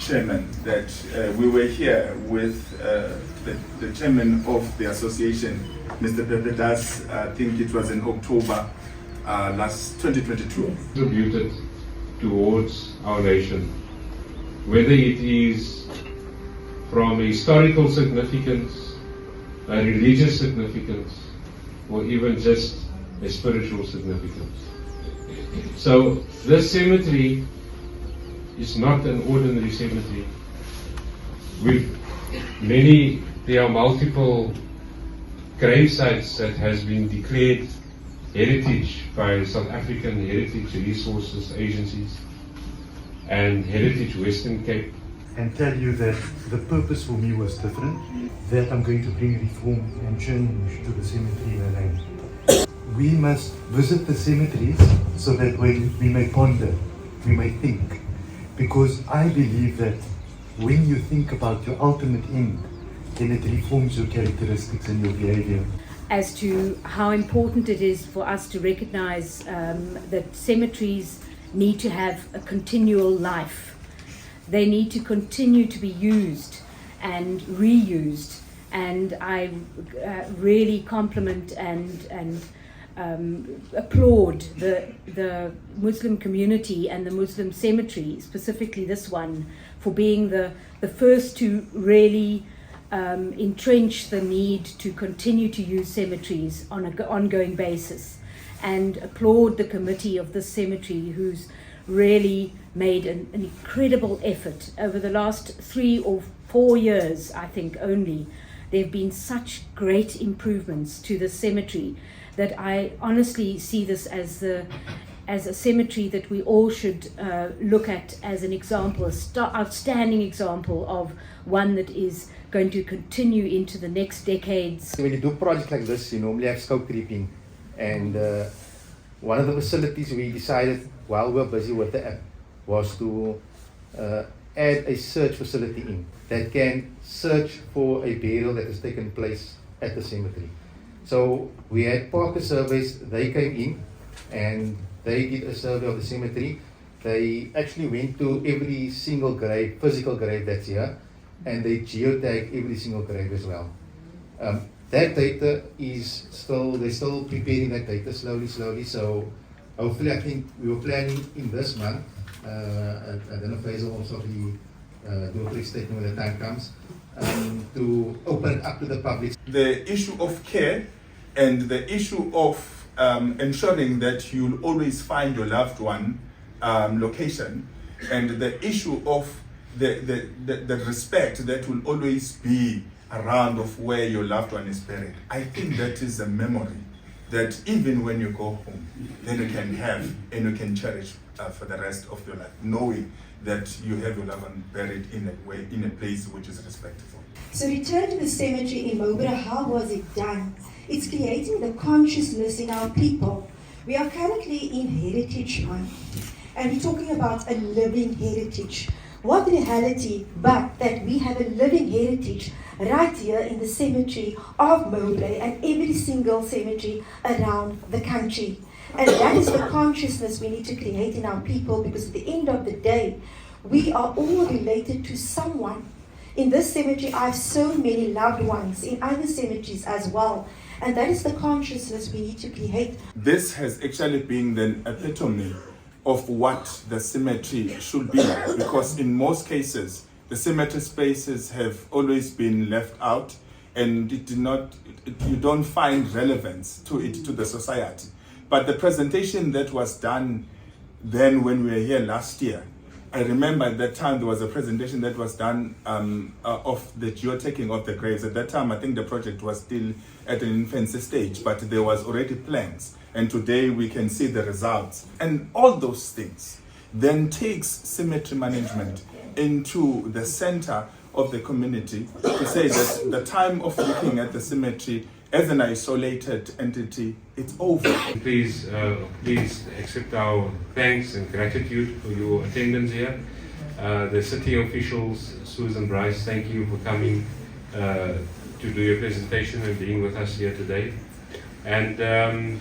Chairman, that we were here with the Chairman of the Association, Mr. Pepedas. I think it was in October last 2022. Contributed towards our nation, whether it is from a historical significance, a religious significance, or even just a spiritual significance. So this cemetery is not an ordinary cemetery. There are multiple grave sites that has been declared heritage by South African Heritage Resources Agencies and Heritage Western Cape. And tell you that the purpose for me was different, that I'm going to bring reform and change to the cemetery land. We must visit the cemeteries so that we may ponder, we may think. Because I believe that when you think about your ultimate end, then it reforms your characteristics and your behavior. As to how important it is for us to recognize that cemeteries need to have a continual life. They need to continue to be used and reused. And I really compliment and applaud the Muslim community and the Muslim cemetery, specifically this one, for being the first to really entrench the need to continue to use cemeteries on an ongoing basis, and applaud the committee of this cemetery who's really made an incredible effort over the last 3 or 4 years. I think only there have been such great improvements to the cemetery that I honestly see this as a cemetery that we all should look at as an example, outstanding example of one that is going to continue into the next decades. When you do projects like this, you normally have scope creeping, and one of the facilities we decided while we were busy with the app was to add a search facility in that can search for a burial that has taken place at the cemetery. So we had Parker surveys, they came in and they did a survey of the cemetery. They actually went to every single grave, physical grave that's here, and they geotagged every single grave as well. That data is they're still preparing that data slowly. So hopefully, I think we were planning in this month, I don't know if Faizal will also do a quick statement when the time comes, to open it up to the public. The issue of care and the issue of ensuring that you'll always find your loved one location, and the issue of the respect that will always be around of where your loved one is buried. I think that is a memory that even when you go home, then you can have and you can cherish for the rest of your life, knowing that you have your loved one buried in a place which is respectful. So return to the cemetery in Mowbray, how was it done? It's creating the consciousness in our people. We are currently in Heritage Month, and we're talking about a living heritage. What reality but that we have a living heritage right here in the cemetery of Mowbray and every single cemetery around the country. And that is the consciousness we need to create in our people, because at the end of the day, we are all related to someone. In this cemetery, I have so many loved ones in other cemeteries as well. And that is the consciousness we need to create. This has actually been the epitome of what the cemetery should be, because in most cases, the cemetery spaces have always been left out, and you don't find relevance to it, to the society. But the presentation that was done then when we were here last year, I remember at that time there was a presentation that was done of the geotagging of the graves. At that time, I think the project was still at an infancy stage, but there was already plans. And today we can see the results. And all those things then takes cemetery management into the center of the community to say that the time of looking at the cemetery as an isolated entity, it's over. Please accept our thanks and gratitude for your attendance here. The city officials, Susan Bryce, thank you for coming to do your presentation and being with us here today. And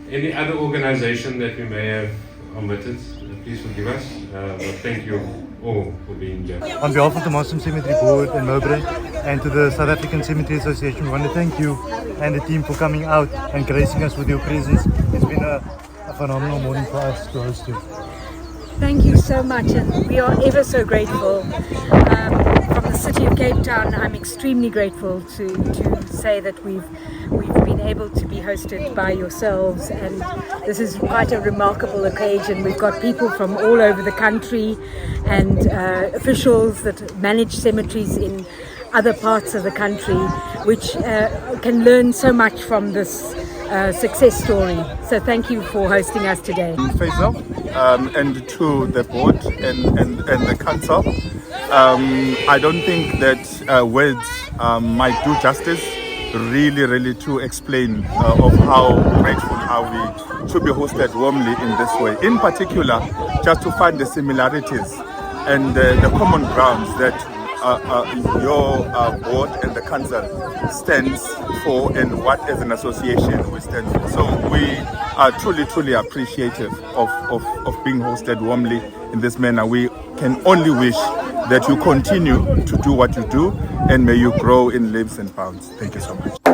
any other organization that we may have omitted. Please forgive us. But thank you all for being here. On behalf of the Moslem Cemetery Board and Mowbray and to the South African Cemetery Association, we want to thank you and the team for coming out and gracing us with your presence. It's been a phenomenal morning for us to host you. Thank you so much, and we are ever so grateful. From the city of Cape Town, I'm extremely grateful to say that we've been able to be hosted by yourselves, and this is quite a remarkable occasion. We've got people from all over the country and officials that manage cemeteries in other parts of the country, which can learn so much from this success story. So thank you for hosting us today. Faizal, and to the board and the council. I don't think that words might do justice really to explain of how grateful are we to be hosted warmly in this way. In particular, just to find the similarities and the common grounds that your board and the council stands for, and what as an association we stand for. So we are truly appreciative of being hosted warmly in this manner. We can only wish that you continue to do what you do, and may you grow in leaps and bounds. Thank you so much.